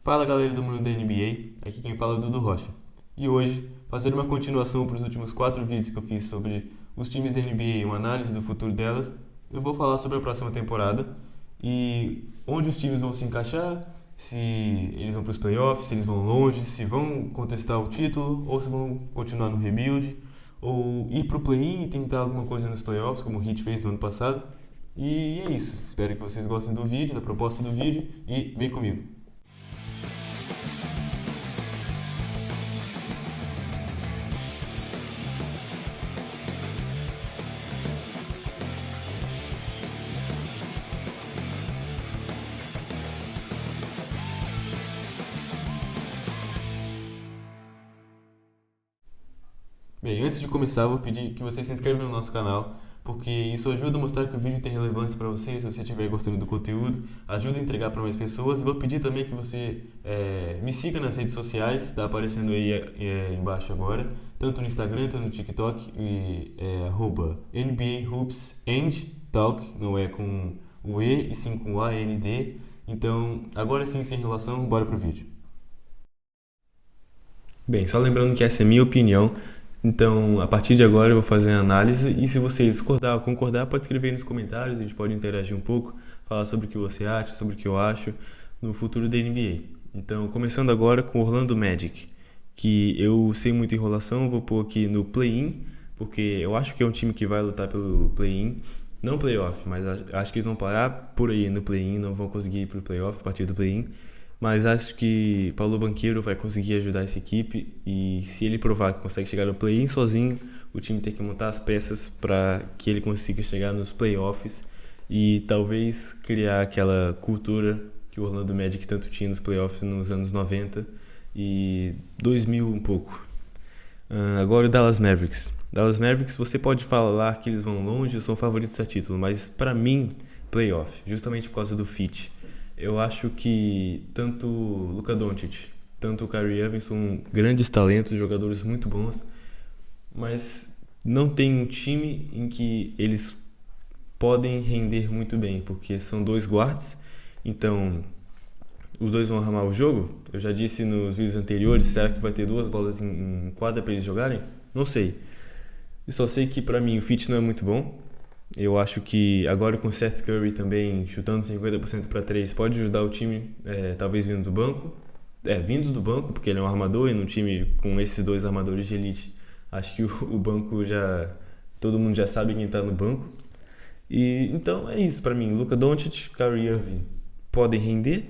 Fala galera do mundo da NBA, aqui quem fala é o Dudu Rocha. E hoje, fazendo uma continuação para os últimos 4 vídeos que eu fiz sobre os times da NBA e uma análise do futuro delas, eu vou falar sobre a próxima temporada e onde os times vão se encaixar, se eles vão para os playoffs, se eles vão longe, se vão contestar o título ou se vão continuar no rebuild, ou ir para o play-in e tentar alguma coisa nos playoffs, como o Heat fez no ano passado. E é isso, espero que vocês gostem do vídeo, da proposta do vídeo e vem comigo. Bem, antes de começar, eu vou pedir que você se inscreva no nosso canal, porque isso ajuda a mostrar que o vídeo tem relevância para você, se você estiver gostando do conteúdo, ajuda a entregar para mais pessoas. E vou pedir também que você me siga nas redes sociais, está aparecendo aí embaixo agora, tanto no Instagram, tanto no TikTok, NBA Hoops and Talk, não é com o E, e sim com o AND. Então, agora sim, sem enrolação, bora pro vídeo. Bem, só lembrando que essa é a minha opinião. Então, a partir de agora eu vou fazer a análise e se você discordar ou concordar, pode escrever aí nos comentários, a gente pode interagir um pouco, falar sobre o que você acha, sobre o que eu acho no futuro da NBA. Então, começando agora com o Orlando Magic, que eu sei muita enrolação, vou pôr aqui no play-in, porque eu acho que é um time que vai lutar pelo play-in, não playoff, mas acho que eles vão parar por aí no play-in, não vão conseguir ir pro playoff a partir do play-in. Mas acho que Paulo Banchero vai conseguir ajudar essa equipe e se ele provar que consegue chegar no play-in sozinho, o time tem que montar as peças para que ele consiga chegar nos playoffs e talvez criar aquela cultura que o Orlando Magic tanto tinha nos playoffs nos anos 90 e 2000 um pouco. Agora o Dallas Mavericks. Dallas Mavericks, você pode falar que eles vão longe, são favoritos a título, mas para mim, playoff, justamente por causa do fit. Eu acho que tanto o Luka Doncic, tanto o Kyrie Irving são grandes talentos, jogadores muito bons, mas não tem um time em que eles podem render muito bem, porque são dois guards, então os dois vão armar o jogo. Eu já disse nos vídeos anteriores, será que vai ter duas bolas em quadra para eles jogarem? Não sei. Eu só sei que para mim o fit não é muito bom. Eu acho que agora com o Seth Curry também chutando 50% para 3 pode ajudar o time, talvez vindo do banco. Vindo do banco, porque ele é um armador e num time com esses dois armadores de elite, acho que o banco já... todo mundo já sabe quem tá no banco. E então é isso para mim. Luka Doncic, Kyrie Irving podem render,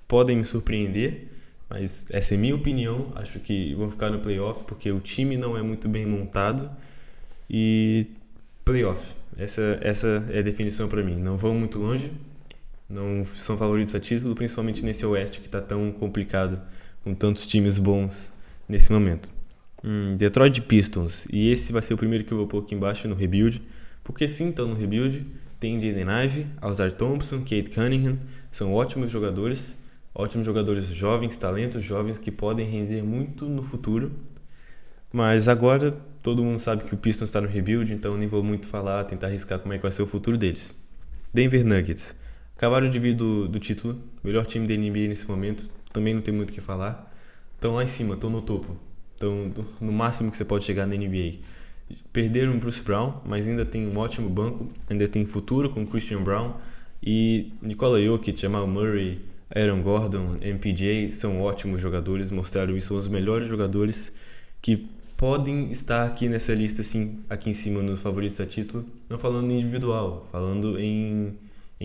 podem me surpreender, mas essa é minha opinião. Acho que vão ficar no playoff porque o time não é muito bem montado e playoff. Essa é a definição para mim. Não vão muito longe, não são favoritos a título, principalmente nesse Oeste que está tão complicado, com tantos times bons nesse momento. Detroit Pistons, e esse vai ser o primeiro que eu vou pôr aqui embaixo no rebuild, porque sim, estão no rebuild. Tem Jaden Ivey, Ausar Thompson, Cade Cunningham, são ótimos jogadores jovens, talentos jovens que podem render muito no futuro. Mas agora todo mundo sabe que o Pistons está no rebuild, então nem vou muito falar, tentar arriscar como é que vai ser o futuro deles. Denver Nuggets. Acabaram de vir do título, melhor time da NBA nesse momento, também não tem muito o que falar. Estão lá em cima, estão no topo, estão no máximo que você pode chegar na NBA. Perderam o Bruce Brown, mas ainda tem um ótimo banco, ainda tem futuro com Christian Brown e Nikola Jokic, Jamal Murray, Aaron Gordon, MPJ, são ótimos jogadores, mostraram isso, são os melhores jogadores que podem estar aqui nessa lista, assim, aqui em cima nos favoritos a título, não falando individual, falando em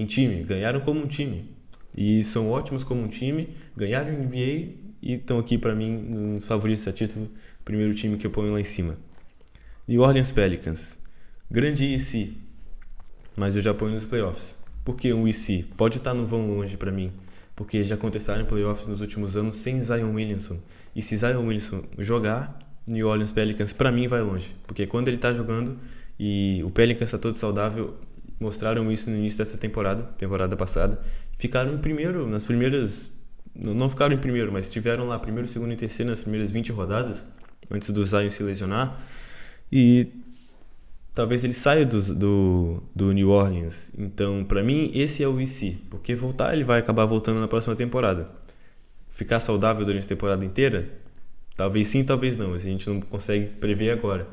time, ganharam como um time, e são ótimos como um time, ganharam NBA e estão aqui para mim nos favoritos a título, primeiro time que eu ponho lá em cima. New Orleans Pelicans, grande IC, mas eu já ponho nos playoffs. Por que um IC? Pode estar no vão longe para mim, porque já contestaram playoffs nos últimos anos sem Zion Williamson, e se Zion Williamson jogar, New Orleans Pelicans pra mim vai longe, porque quando ele tá jogando e o Pelicans está todo saudável, mostraram isso no início dessa temporada passada, ficaram em primeiro nas primeiras, não ficaram em primeiro, mas estiveram lá primeiro, segundo e terceiro nas primeiras 20 rodadas antes do Zion se lesionar e talvez ele saia do New Orleans. Então, pra mim, esse é o IC, porque voltar ele vai acabar voltando na próxima temporada. ficar saudável durante a temporada inteira? Talvez sim, talvez não. A gente não consegue prever agora.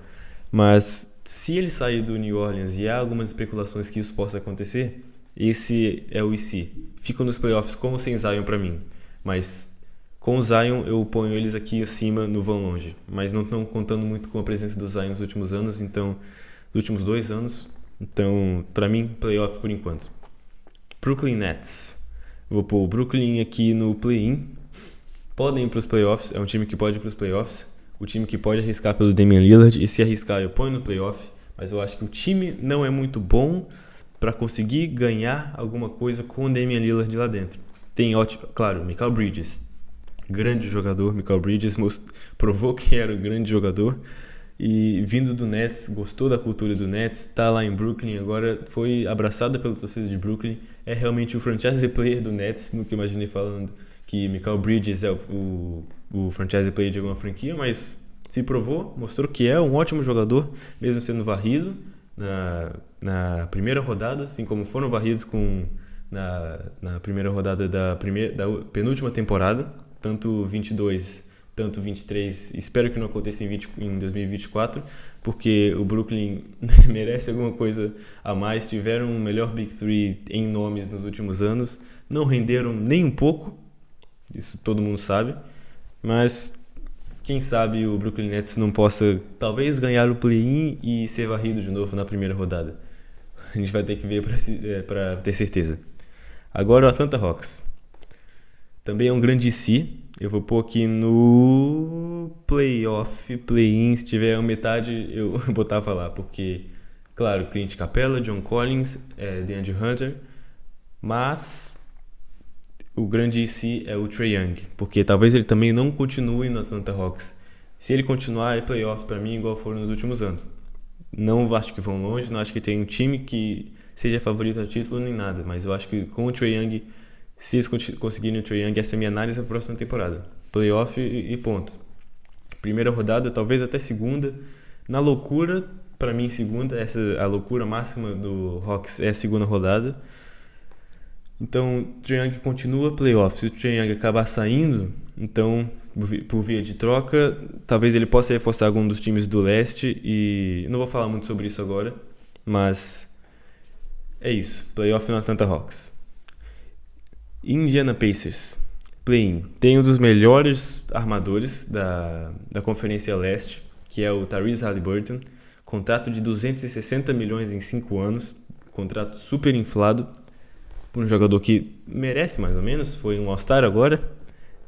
Mas se ele sair do New Orleans e há algumas especulações que isso possa acontecer, esse é o e se. Ficam nos playoffs com ou sem Zion pra mim. Mas com o Zion eu ponho eles aqui acima no vão longe. Mas não estão contando muito com a presença do Zion nos últimos anos, então, nos últimos 2 anos. Então, pra mim, playoff por enquanto. Brooklyn Nets. Vou pôr o Brooklyn aqui no play-in. Podem ir para os playoffs, é um time que pode ir para os playoffs. O time que pode arriscar pelo Damian Lillard, e se arriscar eu ponho no playoff. Mas eu acho que o time não é muito bom para conseguir ganhar alguma coisa com o Damian Lillard lá dentro. Tem ótimo, claro, Mikal Bridges, grande jogador. Mikal Bridges provou que era um grande jogador. E vindo do Nets, gostou da cultura do Nets, tá lá em Brooklyn, agora foi abraçada pela torcida de Brooklyn, é realmente o franchise player do Nets, nunca imaginei falando que Mikal Bridges é o franchise player de alguma franquia, mas se provou, mostrou que é um ótimo jogador, mesmo sendo varrido na primeira rodada, assim como foram varridos na primeira rodada da penúltima temporada, tanto 22 tanto 23, espero que não aconteça em 2024, porque o Brooklyn merece alguma coisa a mais. Tiveram o melhor Big Three em nomes nos últimos anos, não renderam nem um pouco, isso todo mundo sabe, mas quem sabe o Brooklyn Nets não possa talvez ganhar o play-in e ser varrido de novo na primeira rodada. A gente vai ter que ver para ter certeza. Agora o Atlanta Hawks. Também é um grande si. Eu vou pôr aqui no playoff, play-in, se tiver a metade eu botava lá, porque, claro, Clint Capella, John Collins, DeAndre Hunter, mas o grande si é o Trae Young, porque talvez ele também não continue no Atlanta Hawks. Se ele continuar, é playoff pra mim, igual foram nos últimos anos. Não acho que vão longe, não acho que tem um time que seja favorito ao título nem nada, mas eu acho que com o Trae Young, se eles conseguirem o Trae Young, essa é a minha análise da próxima temporada. Playoff e ponto. Primeira rodada, talvez até segunda. Na loucura, pra mim segunda, a loucura máxima do Hawks é a segunda rodada. Então, o Trae Young continua playoff. Se o Trae Young acabar saindo, então, por via de troca, talvez ele possa reforçar algum dos times do leste. E não vou falar muito sobre isso agora, mas é isso. Playoff no Atlanta Hawks. Indiana Pacers, play-in. Tem um dos melhores armadores da Conferência Leste, que é o Tyrese Haliburton. Contrato de 260 milhões em 5 anos. Contrato super inflado. Por um jogador que merece mais ou menos. Foi um All-Star agora.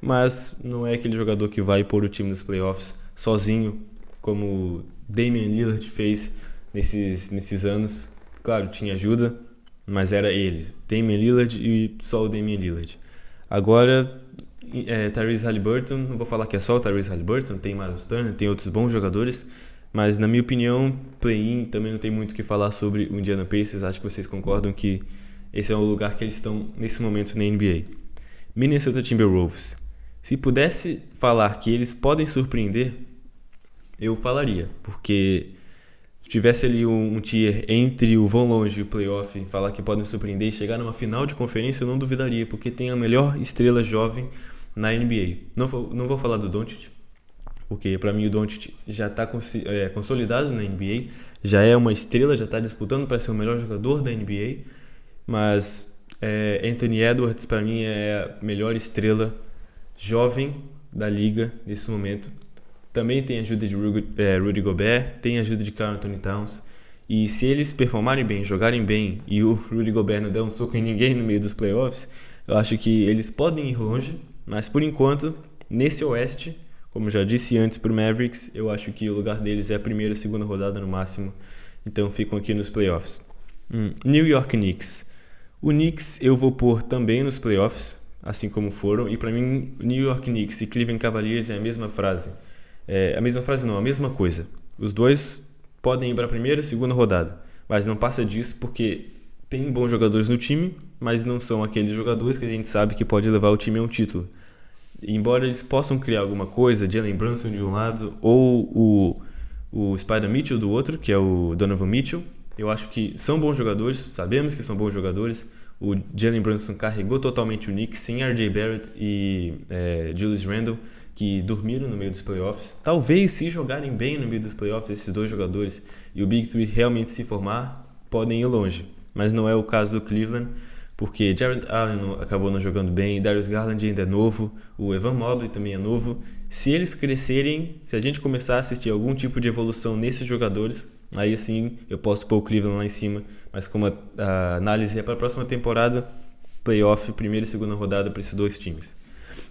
Mas não é aquele jogador que vai pôr o time nos playoffs sozinho, como Damian Lillard fez nesses anos. Claro, tinha ajuda, mas era eles, Damian Lillard e só o Damian Lillard. Agora, Tyrese Haliburton, não vou falar que é só o Tyrese Haliburton, tem Miles Turner, tem outros bons jogadores, mas na minha opinião, play-in também não tem muito o que falar sobre o Indiana Pacers. Acho que vocês concordam que esse é o lugar que eles estão nesse momento na NBA. Minnesota Timberwolves. Se pudesse falar que eles podem surpreender, eu falaria, porque se tivesse ali um tier entre o vão longe e o playoff, falar que podem surpreender e chegar numa final de conferência, eu não duvidaria, porque tem a melhor estrela jovem na NBA. Não vou falar do Doncic, porque para mim o Doncic já está consolidado na NBA, já é uma estrela, já está disputando para ser o melhor jogador da NBA, mas Anthony Edwards para mim é a melhor estrela jovem da liga nesse momento. Também tem a ajuda de Rudy Gobert, tem a ajuda de Karl Anthony Towns, e se eles performarem bem, jogarem bem e o Rudy Gobert não der um soco em ninguém no meio dos playoffs, eu acho que eles podem ir longe, mas por enquanto, nesse oeste, como já disse antes pro Mavericks, eu acho que o lugar deles é a primeira, segunda rodada no máximo, então ficam aqui nos playoffs. New York Knicks. O Knicks eu vou pôr também nos playoffs, assim como foram, e para mim New York Knicks e Cleveland Cavaliers é a mesma frase. A mesma coisa. Os dois podem ir para a primeira, segunda rodada, mas não passa disso porque tem bons jogadores no time, mas não são aqueles jogadores que a gente sabe que pode levar o time a um título. E embora eles possam criar alguma coisa, Jalen Brunson de um lado ou o Spider Mitchell do outro, que é o Donovan Mitchell, eu acho que são bons jogadores, sabemos que são bons jogadores. O Jalen Brunson carregou totalmente o Knicks sem R.J. Barrett e Julius Randle, que dormiram no meio dos playoffs. Talvez, se jogarem bem no meio dos playoffs, esses dois jogadores, e o Big Three realmente se formar, podem ir longe. Mas não é o caso do Cleveland, porque Jarrett Allen acabou não jogando bem, Darius Garland ainda é novo, o Evan Mobley também é novo. Se eles crescerem, se a gente começar a assistir algum tipo de evolução nesses jogadores, aí sim eu posso pôr o Cleveland lá em cima. Mas como a análise é para a próxima temporada, playoff, primeira e segunda rodada para esses dois times.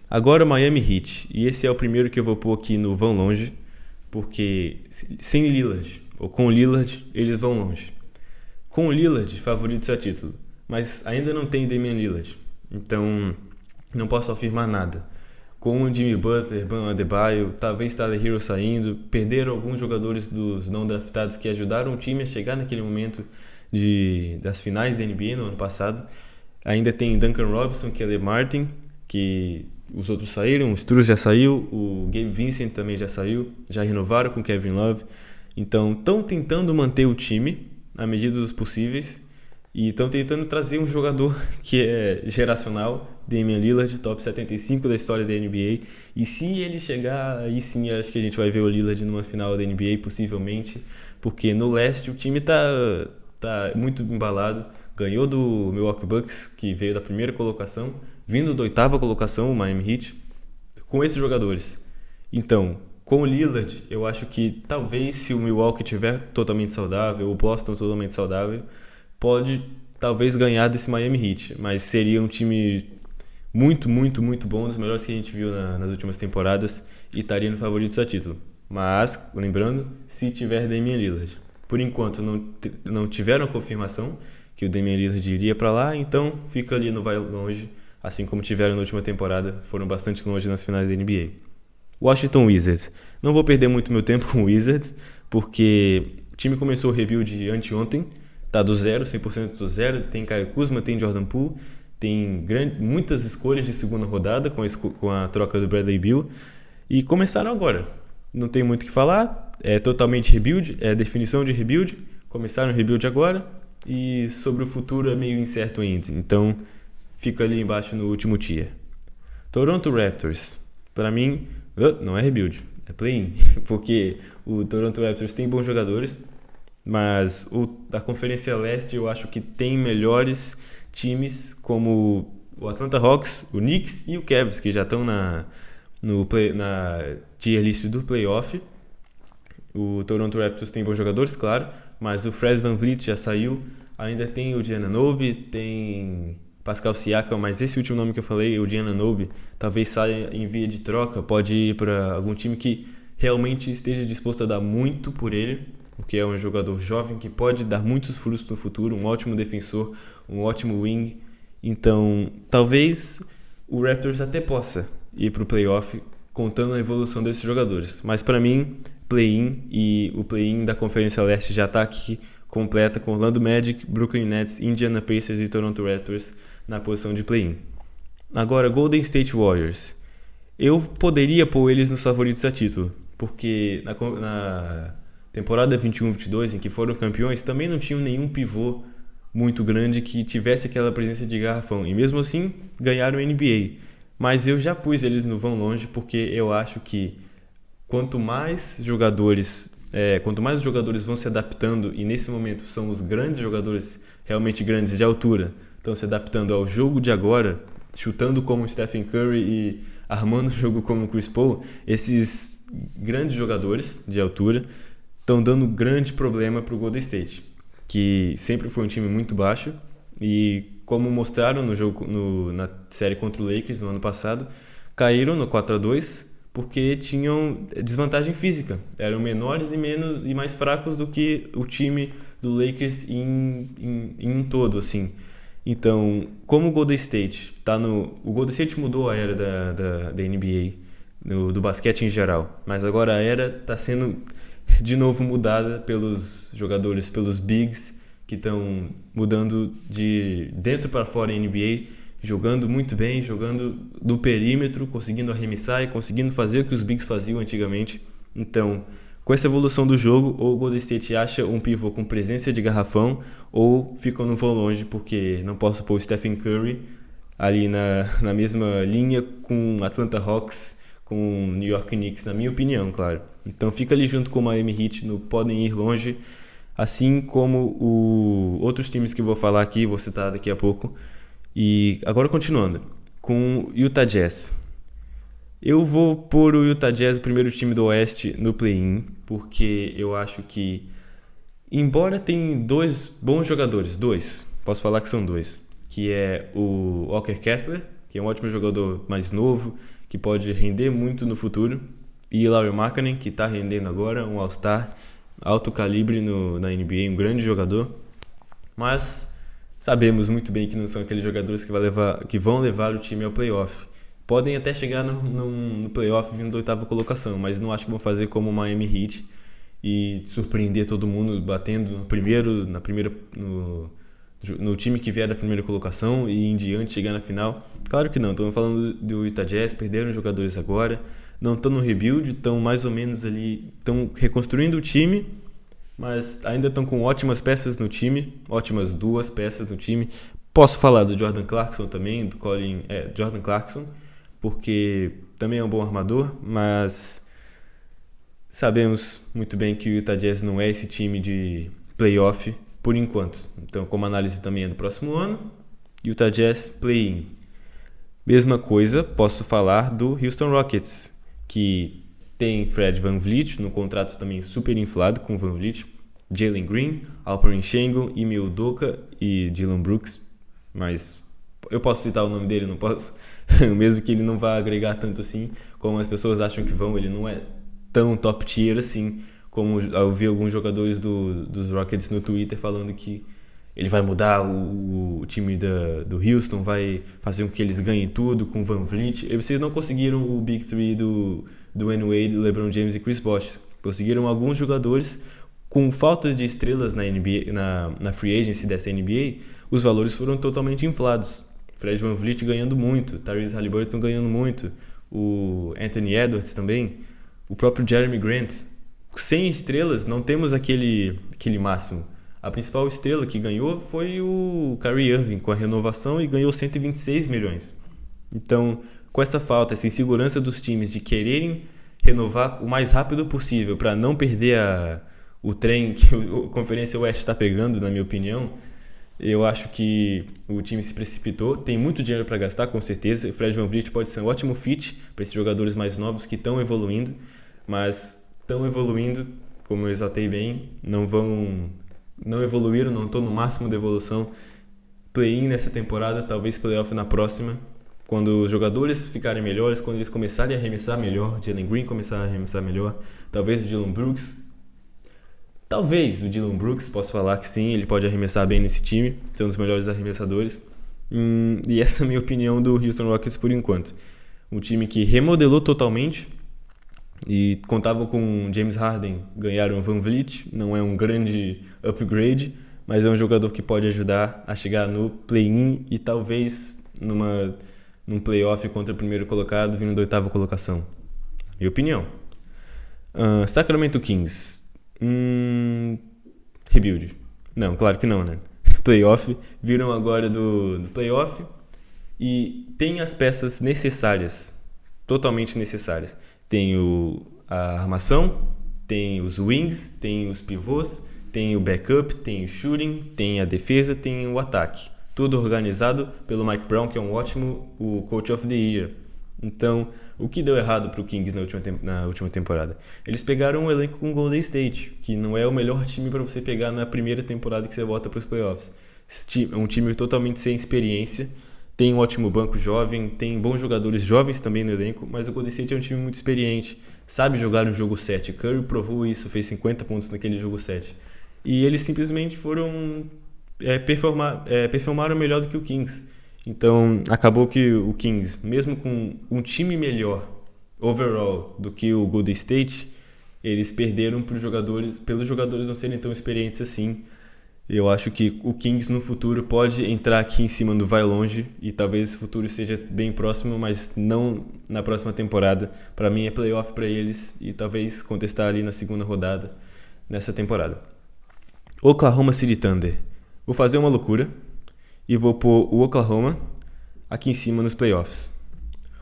Agora o Miami Heat, e esse é o primeiro que eu vou pôr aqui no vão longe, porque sem Lillard, ou com Lillard, eles vão longe. Com o Lillard, favoritos a título, mas ainda não tem Damian Lillard, então não posso afirmar nada. Com o Jimmy Butler, Bam Adebayo, talvez Tyler Hero saindo, perderam alguns jogadores dos não draftados que ajudaram o time a chegar naquele momento das finais da NBA no ano passado. Ainda tem Duncan Robinson, Caleb Martin, que os outros saíram, o Struz já saiu, o Gabe Vincent também já saiu, já renovaram com o Kevin Love. Então estão tentando manter o time à medida dos possíveis e estão tentando trazer um jogador que é geracional, Damian Lillard, top 75 da história da NBA. E se ele chegar, aí sim acho que a gente vai ver o Lillard numa final da NBA, possivelmente, porque no leste o time tá muito embalado. Ganhou do Milwaukee Bucks, que veio da primeira colocação, vindo da oitava colocação, o Miami Heat, com esses jogadores. Então, com o Lillard, eu acho que talvez se o Milwaukee estiver totalmente saudável, o Boston totalmente saudável, pode talvez ganhar desse Miami Heat, mas seria um time muito, muito, muito bom, dos melhores que a gente viu nas últimas temporadas e estaria no favoritos a título. Mas, lembrando, se tiver Damian Lillard. Por enquanto não tiveram a confirmação que o Damian Lillard iria para lá, então fica ali no vai longe, assim como tiveram na última temporada, foram bastante longe nas finais da NBA. Washington Wizards. Não vou perder muito meu tempo com o Wizards, porque o time começou o rebuild anteontem, tá do zero, 100% do zero, tem Kyle Kuzma, tem Jordan Poole, tem muitas escolhas de segunda rodada com a troca do Bradley Beal, e começaram agora. Não tem muito o que falar, é totalmente rebuild, é definição de rebuild, começaram o rebuild agora, e sobre o futuro é meio incerto ainda, então fica ali embaixo no último tier. Toronto Raptors, para mim, não é rebuild, é play-in, porque o Toronto Raptors tem bons jogadores, mas da Conferência Leste eu acho que tem melhores times como o Atlanta Hawks, o Knicks e o Cavs, que já estão na tier list do playoff. O Toronto Raptors tem bons jogadores, claro, mas o Fred VanVleet já saiu, ainda tem o Giannonobi, tem Pascal Siakam, mas esse último nome que eu falei, o Giannonobi, talvez saia em via de troca, pode ir para algum time que realmente esteja disposto a dar muito por ele, porque é um jogador jovem que pode dar muitos frutos no futuro, um ótimo defensor, um ótimo wing. Então, talvez o Raptors até possa ir para o playoff contando a evolução desses jogadores. Mas para mim, play-in, e o play-in da Conferência Leste já está aqui completa com Orlando Magic, Brooklyn Nets, Indiana Pacers e Toronto Raptors na posição de play-in. Agora, Golden State Warriors. Eu poderia pôr eles nos favoritos a título, porque na temporada 21-22, em que foram campeões, também não tinham nenhum pivô muito grande que tivesse aquela presença de garrafão. E mesmo assim, ganharam o NBA. Mas eu já pus eles no vão longe, porque eu acho que quanto mais os jogadores vão se adaptando, e nesse momento são os grandes jogadores, realmente grandes de altura, estão se adaptando ao jogo de agora, chutando como Stephen Curry e armando o jogo como Chris Paul, esses grandes jogadores de altura estão dando grande problema para o Golden State, que sempre foi um time muito baixo, e como mostraram no jogo na série contra o Lakers no ano passado, caíram no 4-2 porque tinham desvantagem física, eram menores e mais fracos do que o time do Lakers em um todo, assim. Então, como o Golden State o Golden State mudou a era da NBA, do basquete em geral, mas agora a era está sendo de novo mudada pelos jogadores, pelos bigs, que estão mudando de dentro para fora em NBA, jogando muito bem, jogando do perímetro, conseguindo arremessar e conseguindo fazer o que os bigs faziam antigamente. Então, Com essa evolução do jogo, ou o Golden State acha um pivô com presença de garrafão, ou ficam no vão longe, porque não posso pôr o Stephen Curry ali na mesma linha com Atlanta Hawks, com New York Knicks, na minha opinião, claro. Então fica ali junto com o Miami Heat, podem ir longe, assim como outros times que eu vou falar aqui, vou citar daqui a pouco. E agora continuando, com o Utah Jazz. Eu vou pôr o Utah Jazz, o primeiro time do Oeste, no play-in, porque eu acho que, embora tenha dois bons jogadores, posso falar que são dois, que é o Walker Kessler, que é um ótimo jogador mais novo, que pode render muito no futuro, e Lauri Markkanen, que está rendendo agora, um All-Star, alto calibre na NBA, um grande jogador, mas sabemos muito bem que não são aqueles jogadores que vão levar o time ao playoff. Podem até chegar no playoff vindo da oitava colocação, mas não acho que vão fazer como o Miami Heat e surpreender todo mundo batendo no time que vier da primeira colocação e em diante chegar na final. Claro que não, estamos falando do Utah Jazz, perderam jogadores agora, não estão no rebuild, estão mais ou menos ali, estão reconstruindo o time, mas ainda estão com ótimas peças no time, ótimas 2 peças no time. Posso falar do Jordan Clarkson também, do Jordan Clarkson, porque também é um bom armador, mas sabemos muito bem que o Utah Jazz não é esse time de playoff por enquanto. Então, como análise também é do próximo ano, Utah Jazz play-in. Mesma coisa, posso falar do Houston Rockets, que tem Fred VanVleet, num contrato também super inflado com o VanVleet, Jalen Green, Alperen Sengun, Ime Udoka e Dillon Brooks, mas eu posso citar o nome dele, não posso? Mesmo que ele não vá agregar tanto assim, como as pessoas acham que vão, ele não é tão top tier assim, como eu vi alguns jogadores dos Rockets no Twitter falando que ele vai mudar o time do Houston, vai fazer com que eles ganhem tudo com o VanVleet. E vocês não conseguiram o Big Three do Dwayne Wade, LeBron James e Chris Bosh. Conseguiram alguns jogadores com falta de estrelas na NBA, na free agency dessa NBA, os valores foram totalmente inflados. Fred VanVleet ganhando muito, Tyrese Haliburton ganhando muito, o Anthony Edwards também, o próprio Jeremy Grant. Sem estrelas, não temos aquele máximo. A principal estrela que ganhou foi o Kyrie Irving, com a renovação, e ganhou 126 milhões. Então, com essa falta, essa insegurança dos times de quererem renovar o mais rápido possível para não perder o trem que a Conferência Oeste está pegando, na minha opinião, eu acho que o time se precipitou. Tem muito dinheiro para gastar, com certeza. O Fred VanVleet pode ser um ótimo fit para esses jogadores mais novos que estão evoluindo, mas estão evoluindo, como eu exaltei bem, não evoluíram, não estão no máximo da evolução. Play-in nessa temporada, talvez playoff na próxima, quando os jogadores ficarem melhores, quando eles começarem a arremessar melhor, Jalen Green começar a arremessar melhor, talvez o Dillon Brooks. Talvez o Dillon Brooks, posso falar que sim, ele pode arremessar bem nesse time, ser um dos melhores arremessadores. E essa é a minha opinião do Houston Rockets por enquanto. Um time que remodelou totalmente e contava com James Harden, ganharam o VanVleet, não é um grande upgrade, mas é um jogador que pode ajudar a chegar no play-in e talvez num playoff contra o primeiro colocado, vindo da oitava colocação. Minha opinião. Sacramento Kings. Rebuild. Não, claro que não, né? Playoff. Viram agora do playoff e tem as peças necessárias, totalmente necessárias. Tem a armação, tem os wings, tem os pivôs, tem o backup, tem o shooting, tem a defesa, tem o ataque. Tudo organizado pelo Mike Brown, que é um ótimo Coach of the Year. Então, o que deu errado para o Kings na última temporada? Eles pegaram um elenco com o Golden State, que não é o melhor time para você pegar na primeira temporada que você volta para os playoffs. É um time totalmente sem experiência, tem um ótimo banco jovem, tem bons jogadores jovens também no elenco, mas o Golden State é um time muito experiente, sabe jogar no jogo 7. Curry provou isso, fez 50 pontos naquele jogo 7. E eles simplesmente performaram melhor do que o Kings. Então, acabou que o Kings, mesmo com um time melhor overall do que o Golden State, eles perderam pelos jogadores não serem tão experientes assim. Eu acho que o Kings no futuro pode entrar aqui em cima do vai longe e talvez o futuro seja bem próximo, mas não na próxima temporada. Para mim é playoff para eles e talvez contestar ali na segunda rodada nessa temporada. Oklahoma City Thunder. Vou fazer uma loucura e vou pôr o Oklahoma aqui em cima nos playoffs.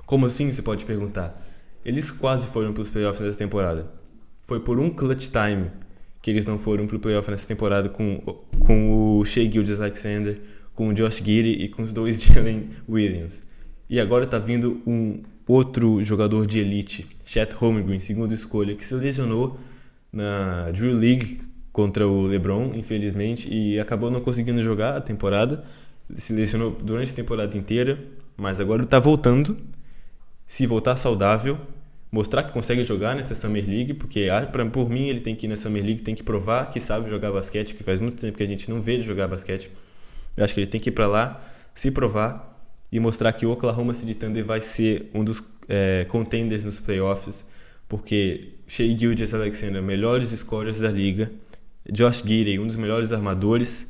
Como assim, você pode perguntar? Eles quase foram para os playoffs nessa temporada. Foi por um clutch time que eles não foram para o playoff nessa temporada com o Shai Gilgeous-Alexander, com o Josh Giddey e com os dois Jalen Williams. E agora tá vindo um outro jogador de elite, Chet Holmgren, segunda escolha, que se lesionou na Drew League contra o LeBron, infelizmente, e acabou não conseguindo jogar a temporada. Se lesionou durante a temporada inteira, mas agora ele tá voltando. Se voltar saudável, mostrar que consegue jogar nessa Summer League, porque por mim ele tem que ir na Summer League, tem que provar que sabe jogar basquete, porque faz muito tempo que a gente não vê ele jogar basquete. Eu acho que ele tem que ir para lá, se provar e mostrar que o Oklahoma City Thunder vai ser um dos contenders nos playoffs, porque Shai Gilgeous-Alexander, melhores scorers da liga, Josh Giddey, um dos melhores armadores,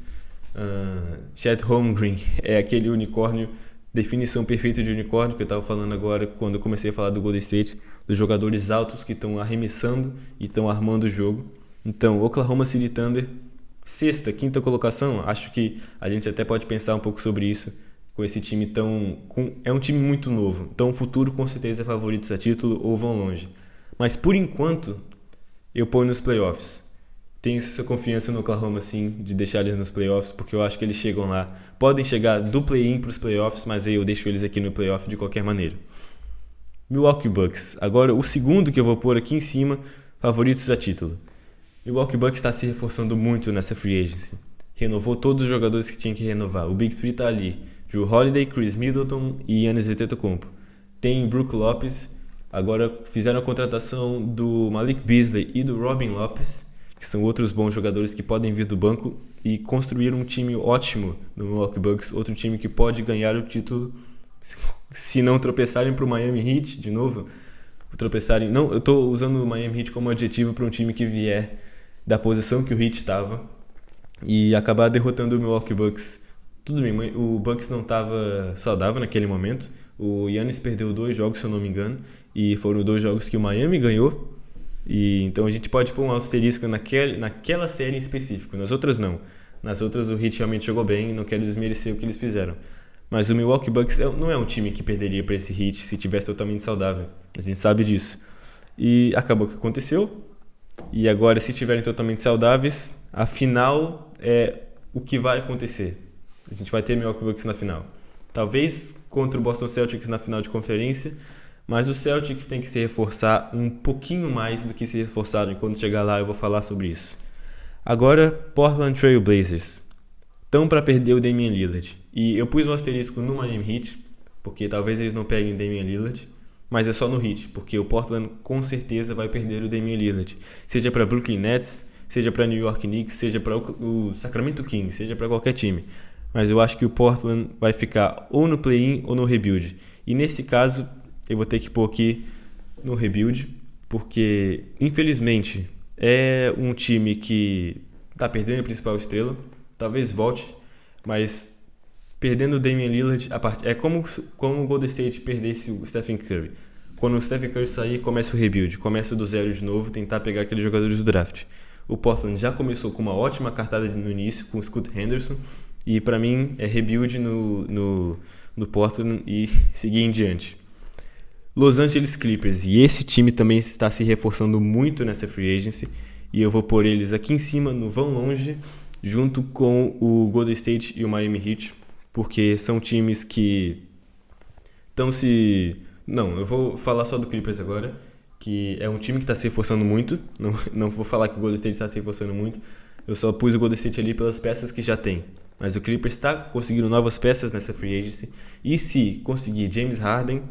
Chet Holmgren é aquele unicórnio, definição perfeita de unicórnio que eu estava falando agora quando eu comecei a falar do Golden State, dos jogadores altos que estão arremessando e estão armando o jogo. Então, Oklahoma City Thunder, sexta, quinta colocação, acho que a gente até pode pensar um pouco sobre isso, com esse time é um time muito novo, então o futuro com certeza é favoritos a título ou vão longe. Mas por enquanto, eu ponho nos playoffs. Tenho essa confiança no Oklahoma, sim, de deixar eles nos playoffs, porque eu acho que eles chegam lá. Podem chegar do play-in para os playoffs, mas aí eu deixo eles aqui no playoff de qualquer maneira. Milwaukee Bucks. Agora, o segundo que eu vou pôr aqui em cima, favoritos a título. Milwaukee Bucks está se reforçando muito nessa free agency. Renovou todos os jogadores que tinha que renovar. O Big Three está ali. Drew Holiday, Chris Middleton e Giannis Antetokounmpo. Tem Brook Lopes. Agora fizeram a contratação do Malik Beasley e do Robin Lopes, que são outros bons jogadores que podem vir do banco, e construíram um time ótimo no Milwaukee Bucks, outro time que pode ganhar o título se não tropeçarem para o Miami Heat de novo. Não, eu estou usando o Miami Heat como adjetivo para um time que vier da posição que o Heat estava e acabar derrotando o Milwaukee Bucks. Tudo bem, o Bucks não estava saudável naquele momento, o Giannis perdeu 2 jogos, se eu não me engano, e foram 2 jogos que o Miami ganhou. E então a gente pode pôr um asterisco naquela série em específico, nas outras não. Nas outras o Heat realmente jogou bem e não quero desmerecer o que eles fizeram. Mas o Milwaukee Bucks não é um time que perderia para esse Heat se tivesse totalmente saudável. A gente sabe disso. E acabou o que aconteceu. E agora, se estiverem totalmente saudáveis, a final é o que vai acontecer. A gente vai ter Milwaukee Bucks na final. Talvez contra o Boston Celtics na final de conferência, mas os Celtics têm que se reforçar um pouquinho mais do que se reforçaram. E quando chegar lá eu vou falar sobre isso. Agora, Portland Trail Blazers. Estão para perder o Damian Lillard. E eu pus um asterisco no Miami Heat, porque talvez eles não peguem o Damian Lillard, mas é só no Heat, porque o Portland com certeza vai perder o Damian Lillard. Seja para Brooklyn Nets, seja para New York Knicks, seja para o Sacramento Kings, seja para qualquer time. Mas eu acho que o Portland vai ficar ou no play-in ou no rebuild. E nesse caso, eu vou ter que pôr aqui no rebuild, porque infelizmente é um time que está perdendo a principal estrela, talvez volte, mas perdendo o Damian Lillard, é como o Golden State perdesse o Stephen Curry. Quando o Stephen Curry sair, começa o rebuild, começa do zero de novo, tentar pegar aqueles jogadores do draft. O Portland já começou com uma ótima cartada no início, com o Scoot Henderson, e para mim é rebuild no Portland e seguir em diante. Los Angeles Clippers, e esse time também está se reforçando muito nessa free agency, e eu vou pôr eles aqui em cima, no vão longe, junto com o Golden State e o Miami Heat, porque são times que estão se... Não, eu vou falar só do Clippers agora, que é um time que está se reforçando muito, não vou falar que o Golden State está se reforçando muito, eu só pus o Golden State ali pelas peças que já tem. Mas o Clippers está conseguindo novas peças nessa free agency, e se conseguir James Harden,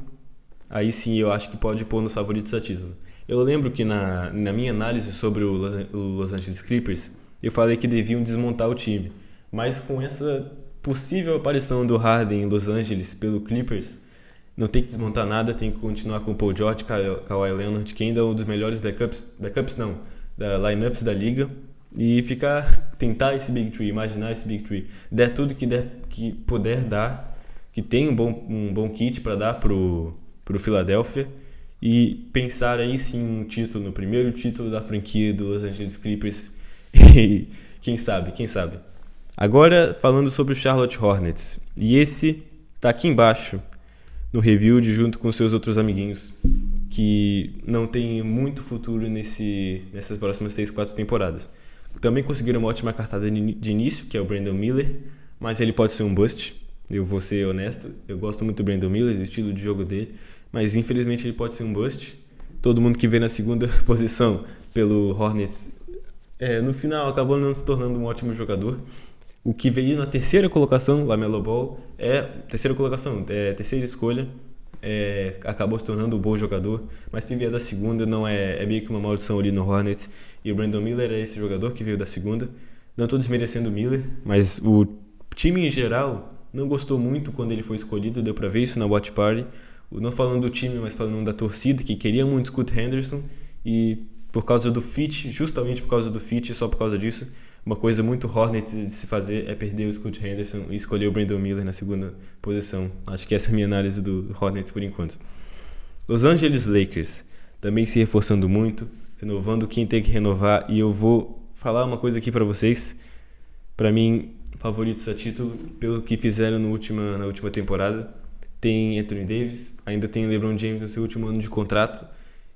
aí sim eu acho que pode pôr nos favoritos a título. Eu lembro que na minha análise sobre o Los Angeles Clippers, eu falei que deviam desmontar o time. Mas com essa possível aparição do Harden em Los Angeles pelo Clippers, não tem que desmontar nada, tem que continuar com o Paul George, Kawhi Leonard, que ainda é um dos melhores backups não, da lineups da liga. e tentar esse Big Three, imaginar esse Big Three, der tudo que puder dar, que tem um bom kit para dar pro Philadelphia, e pensar aí sim no título, no primeiro título da franquia do Los Angeles Clippers, e quem sabe. Agora falando sobre o Charlotte Hornets, e esse tá aqui embaixo no rebuild junto com seus outros amiguinhos, que não tem muito futuro nessas próximas 3-4 temporadas. Também conseguiram uma ótima cartada de início, que é o Brandon Miller, mas ele pode ser um bust. Eu vou ser honesto, eu gosto muito do Brandon Miller, do estilo de jogo dele, mas infelizmente ele pode ser um bust. Todo mundo que vê na segunda posição pelo Hornets, no final acabou não se tornando um ótimo jogador. O que veio na terceira colocação, LaMelo Ball, terceira escolha, acabou se tornando um bom jogador, mas se vier da segunda não é meio que uma maldição ali no Hornets. E o Brandon Miller é esse jogador que veio da segunda. Não estou desmerecendo o Miller, mas o time em geral não gostou muito quando ele foi escolhido, deu pra ver isso na Watch Party. Não falando do time, mas falando da torcida, que queria muito Scoot Henderson, e por causa do fit, justamente por causa do fit, só por causa disso, uma coisa muito Hornets de se fazer é perder o Scoot Henderson e escolher o Brandon Miller na segunda posição. Acho que essa é a minha análise do Hornets por enquanto. Los Angeles Lakers, também se reforçando muito, renovando quem tem que renovar, e eu vou falar uma coisa aqui pra vocês, pra mim, favoritos a título, pelo que fizeram na última temporada. Tem Anthony Davis, ainda tem LeBron James no seu último ano de contrato,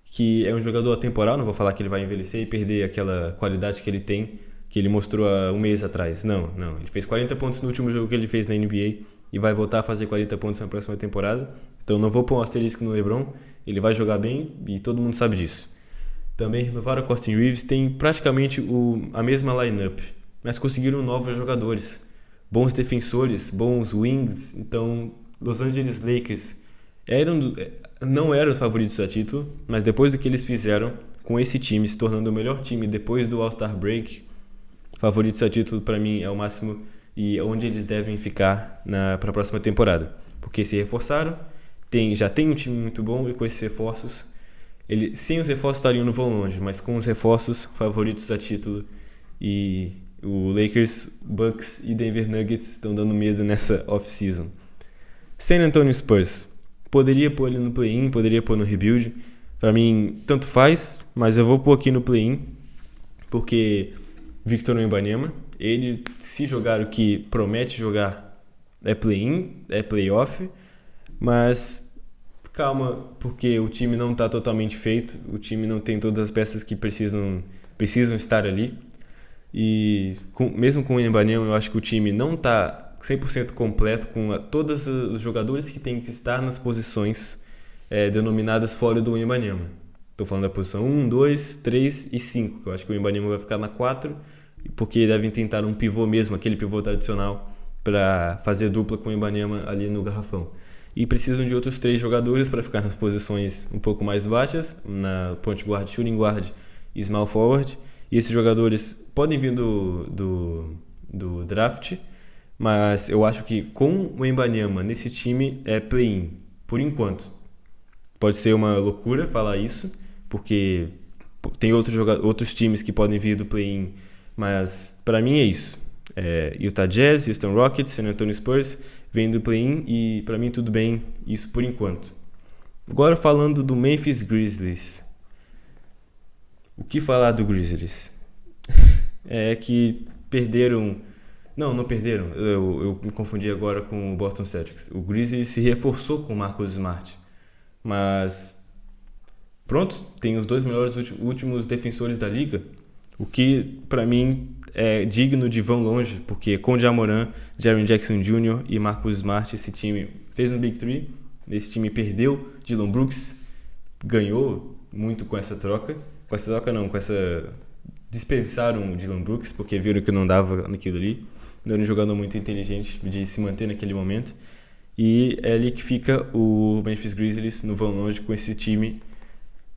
que é um jogador atemporal, não vou falar que ele vai envelhecer e perder aquela qualidade que ele tem, que ele mostrou há um mês atrás. Não, ele fez 40 pontos no último jogo que ele fez na NBA e vai voltar a fazer 40 pontos na próxima temporada, então não vou pôr um asterisco no LeBron, ele vai jogar bem e todo mundo sabe disso. Também renovaram o Austin Reeves, tem praticamente a mesma lineup, mas conseguiram novos jogadores, bons defensores, bons wings. Então Los Angeles Lakers não eram os favoritos a título, mas depois do que eles fizeram com esse time, se tornando o melhor time depois do All-Star Break, favoritos a título para mim é o máximo e onde eles devem ficar para a próxima temporada, porque se reforçaram, já tem um time muito bom, e com esses reforços, sem os reforços estariam no vão longe, mas com os reforços, favoritos a título. E o Lakers, Bucks e Denver Nuggets estão dando medo nessa off-season. San Antonio Spurs, poderia pôr ele no play-in, poderia pôr no rebuild. Pra mim, tanto faz, mas eu vou pôr aqui no play-in, porque Victor Wembanyama, ele, se jogar o que promete jogar, é play-in, é playoff, mas calma, porque o time não está totalmente feito, o time não tem todas as peças que precisam estar ali, e mesmo com o Wembanyama, eu acho que o time não está 100% completo com todos os jogadores que têm que estar nas posições denominadas fora do Wembanyama. Estou falando da posição 1, 2, 3 e 5, que eu acho que o Wembanyama vai ficar na 4, porque devem tentar um pivô mesmo, aquele pivô tradicional, para fazer dupla com o Wembanyama ali no garrafão. E precisam de outros 3 jogadores para ficar nas posições um pouco mais baixas, na point guard, shooting guard e small forward. E esses jogadores podem vir do draft, mas eu acho que com o Wembanyama nesse time é play-in, por enquanto. Pode ser uma loucura falar isso, porque tem outros times que podem vir do play-in, mas para mim é isso. Utah Jazz, Houston Rockets, San Antonio Spurs vem do play-in e para mim tudo bem, isso por enquanto. Agora falando do Memphis Grizzlies. O que falar do Grizzlies? É que perderam... Não perderam, eu me confundi agora com o Boston Celtics. O Grizzlies se reforçou com o Marcus Smart, mas pronto, tem os 2 melhores últimos defensores da liga, o que pra mim é digno de vão longe, porque com Ja Morant, Jaren Jackson Jr. e Marcus Smart, esse time fez um Big Three. Esse time perdeu Dillon Brooks, ganhou muito com essa troca. Dispensaram o Dillon Brooks, porque viram que não dava naquilo ali. Não era um jogador muito inteligente de se manter naquele momento. E é ali que fica o Memphis Grizzlies no vão longe com esse time.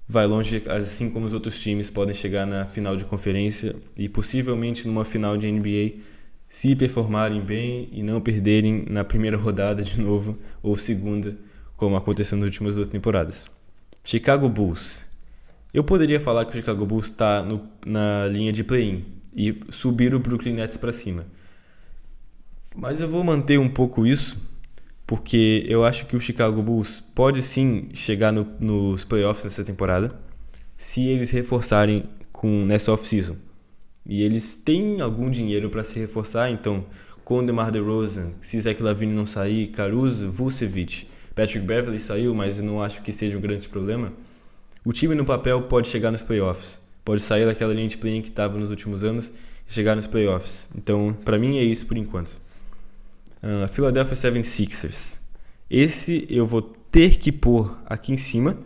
Vai longe, assim como os outros times podem chegar na final de conferência e possivelmente numa final de NBA, se performarem bem e não perderem na primeira rodada de novo ou segunda, como aconteceu nas últimas 2 temporadas. Chicago Bulls. Eu poderia falar que o Chicago Bulls está na linha de play-in, e subir o Brooklyn Nets para cima. Mas eu vou manter um pouco isso, porque eu acho que o Chicago Bulls pode sim chegar nos playoffs nessa temporada, se eles reforçarem nessa off-season. E eles têm algum dinheiro para se reforçar, então com o DeMar DeRozan, se Zach LaVine não sair, Caruso, Vucevic, Patrick Beverley saiu, mas eu não acho que seja um grande problema. O time no papel pode chegar nos playoffs, pode sair daquela linha de play-in que estava nos últimos anos e chegar nos playoffs. Então, para mim é isso por enquanto. Philadelphia 76ers. Esse eu vou ter que pôr aqui em cima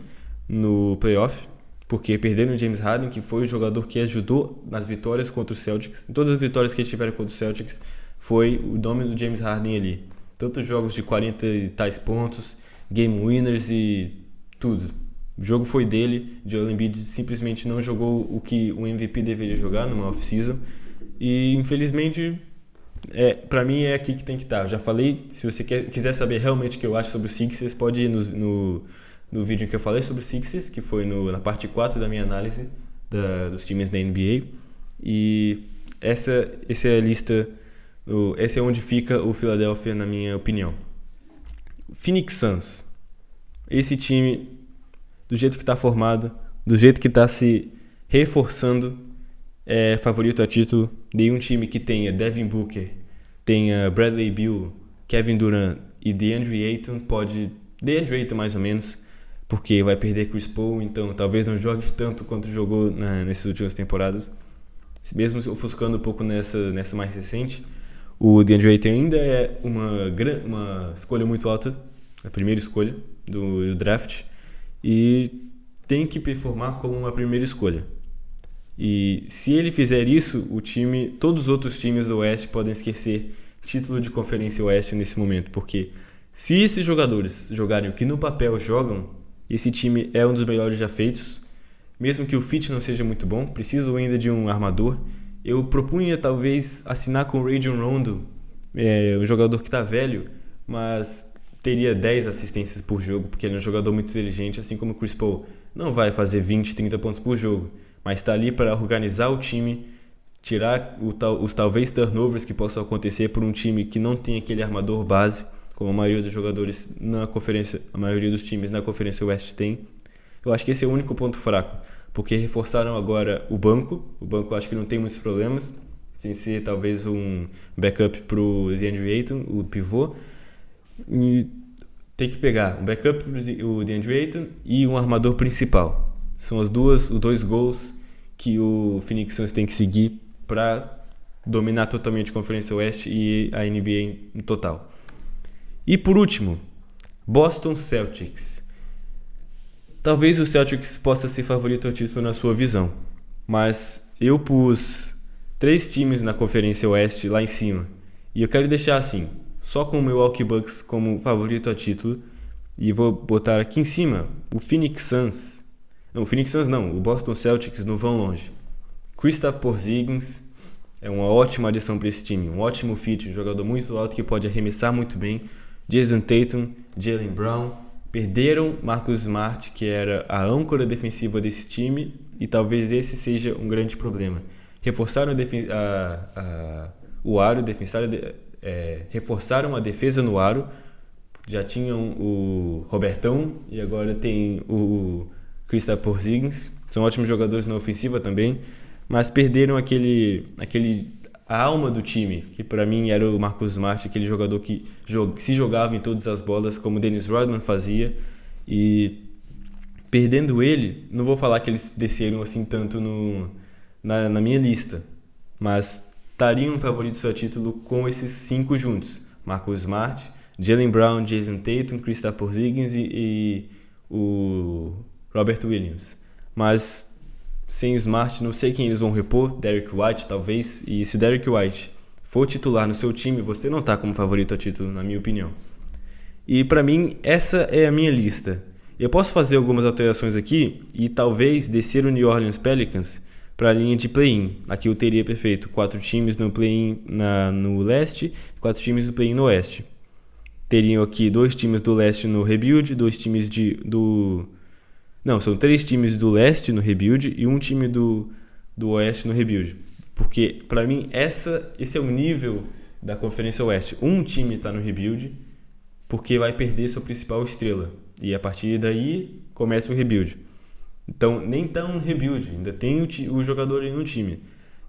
no playoff, porque perderam o James Harden, que foi o jogador que ajudou nas vitórias contra os Celtics. Em todas as vitórias que eles tiveram contra os Celtics, foi o nome do James Harden ali. Tantos jogos de 40 e tais pontos, game winners e tudo. O jogo foi dele. Joel Embiid simplesmente não jogou o que o MVP deveria jogar numa off-season. E infelizmente, pra mim é aqui que tem que estar. Eu já falei, se você quiser saber realmente o que eu acho sobre o Sixers, pode ir no vídeo em que eu falei sobre o Sixers, que foi na parte 4 da minha análise dos times da NBA. E essa é a lista, esse é onde fica o Philadelphia, na minha opinião. Phoenix Suns. Esse time, do jeito que está formado, do jeito que está se reforçando, é favorito a título. De um time que tenha Devin Booker, tenha Bradley Beal, Kevin Durant e DeAndre Ayton, DeAndre Ayton mais ou menos, porque vai perder Chris Paul, então talvez não jogue tanto quanto jogou nessas últimas temporadas. Mesmo ofuscando um pouco nessa mais recente, o DeAndre Ayton ainda é uma escolha muito alta, a primeira escolha do draft, e tem que performar como uma primeira escolha. E se ele fizer isso, todos os outros times do Oeste podem esquecer título de Conferência Oeste nesse momento, porque se esses jogadores jogarem o que no papel jogam, esse time é um dos melhores já feitos. Mesmo que o fit não seja muito bom, preciso ainda de um armador. Eu propunha talvez assinar com o Rajon Rondo, um jogador que está velho, mas teria 10 assistências por jogo, porque ele é um jogador muito inteligente, assim como o Chris Paul. Não vai fazer 20, 30 pontos por jogo, mas está ali para organizar o time, tirar os talvez turnovers que possam acontecer por um time que não tem aquele armador base, como a maioria dos jogadores a maioria dos times na Conferência Oeste tem. Eu acho que esse é o único ponto fraco, porque reforçaram agora o banco. O banco eu acho que não tem muitos problemas, sem ser talvez um backup para o DeAndre Ayton, o pivô. E tem que pegar um backup para o DeAndre Ayton e um armador principal. São os dois goals que o Phoenix Suns tem que seguir para dominar totalmente a Conferência Oeste e a NBA no total. E por último, Boston Celtics. Talvez o Celtics possa ser favorito ao título na sua visão, mas eu pus 3 times na Conferência Oeste lá em cima. E eu quero deixar assim, só com o Milwaukee Bucks como favorito ao título, e vou botar aqui em cima o Phoenix Suns. Não, o Phoenix Suns não, o Boston Celtics não vão longe. Kristaps Porzingis é uma ótima adição para esse time, um ótimo fit, um jogador muito alto que pode arremessar muito bem. Jason Tatum, Jaylen Brown, perderam Marcus Smart, que era a âncora defensiva desse time, e talvez esse seja um grande problema. Reforçaram o aro, reforçaram a defesa no aro, já tinham o Robertão e agora tem o Kristaps Porzingis, são ótimos jogadores na ofensiva também, mas perderam a alma do time, que para mim era o Marcus Smart, aquele jogador que se jogava em todas as bolas, como o Dennis Rodman fazia, e perdendo ele, não vou falar que eles desceram assim tanto na minha lista, mas estariam favoritos ao título com esses 5 juntos: Marcus Smart, Jaylen Brown, Jason Tatum, Kristaps Porzingis e o Robert Williams. Mas sem Smart, não sei quem eles vão repor, Derrick White talvez, e se o Derrick White for titular no seu time, você não está como favorito ao título, na minha opinião. E para mim, essa é a minha lista. Eu posso fazer algumas alterações aqui e talvez descer o New Orleans Pelicans para a linha de play-in. Aqui eu teria perfeito 4 times no play-in no leste, 4 times no play-in no oeste. Teriam aqui 2 times do leste no rebuild, 2 times são 3 times do leste no rebuild e um time do oeste no rebuild. Porque, pra mim, esse é o nível da Conferência Oeste. Um time tá no rebuild porque vai perder sua principal estrela. E a partir daí começa o rebuild. Então, nem tá um rebuild, ainda tem o jogador aí no time.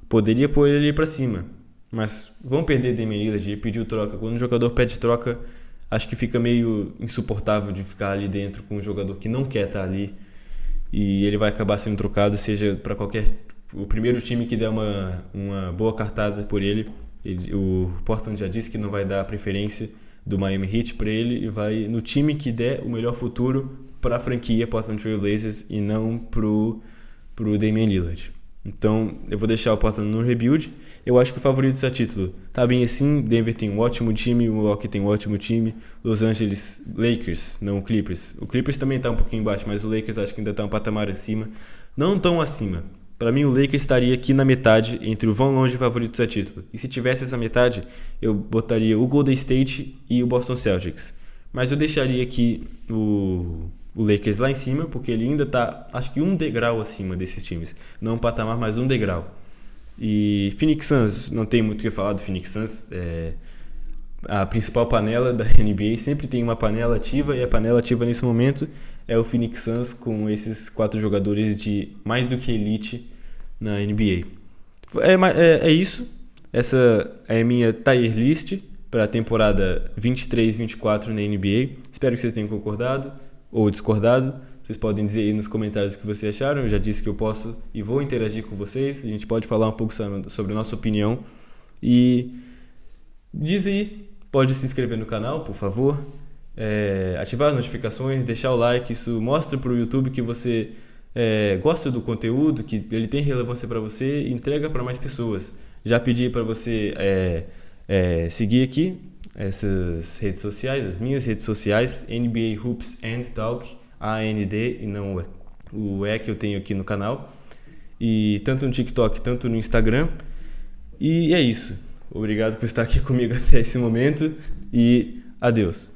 Poderia pôr ele ali pra cima, mas vão perder Damian Lillard e pediu troca. Quando o jogador pede troca, acho que fica meio insuportável de ficar ali dentro com um jogador que não quer estar ali e ele vai acabar sendo trocado, seja para o primeiro time que der uma boa cartada por ele. O Portland já disse que não vai dar a preferência do Miami Heat para ele e vai no time que der o melhor futuro para a franquia Portland Trail Blazers e não pro Damian Lillard. Então eu vou deixar o Portland no rebuild. Eu acho que o favorito a título tá bem assim. Denver tem um ótimo time, o Milwaukee tem um ótimo time, Los Angeles Lakers, não o Clippers. O Clippers também tá um pouquinho embaixo, mas o Lakers acho que ainda tá um patamar acima. Não tão acima. Para mim o Lakers estaria aqui na metade entre o vão longe favoritos a título. E se tivesse essa metade, eu botaria o Golden State e o Boston Celtics. Mas eu deixaria aqui o Lakers lá em cima, porque ele ainda tá, acho que um degrau acima desses times. Não um patamar, mas um degrau. E Phoenix Suns, não tem muito o que falar do Phoenix Suns. A principal panela da NBA sempre tem uma panela ativa, e a panela ativa nesse momento é o Phoenix Suns, com esses 4 jogadores de mais do que elite na NBA. É isso. Essa é a minha tier list para a temporada 23-24 na NBA. Espero que vocês tenham concordado ou discordado. Vocês podem dizer aí nos comentários o que vocês acharam. Eu já disse que eu posso e vou interagir com vocês. A gente pode falar um pouco sobre a nossa opinião. E diz aí, pode se inscrever no canal, por favor. Ativar as notificações, deixar o like. Isso mostra para o YouTube que você gosta do conteúdo, que ele tem relevância para você e entrega para mais pessoas. Já pedi para você seguir aqui essas redes sociais, as minhas redes sociais, NBA Hoops and Talk, AND e não o que eu tenho aqui no canal, e tanto no TikTok, tanto no Instagram. E é isso. Obrigado por estar aqui comigo até esse momento e adeus.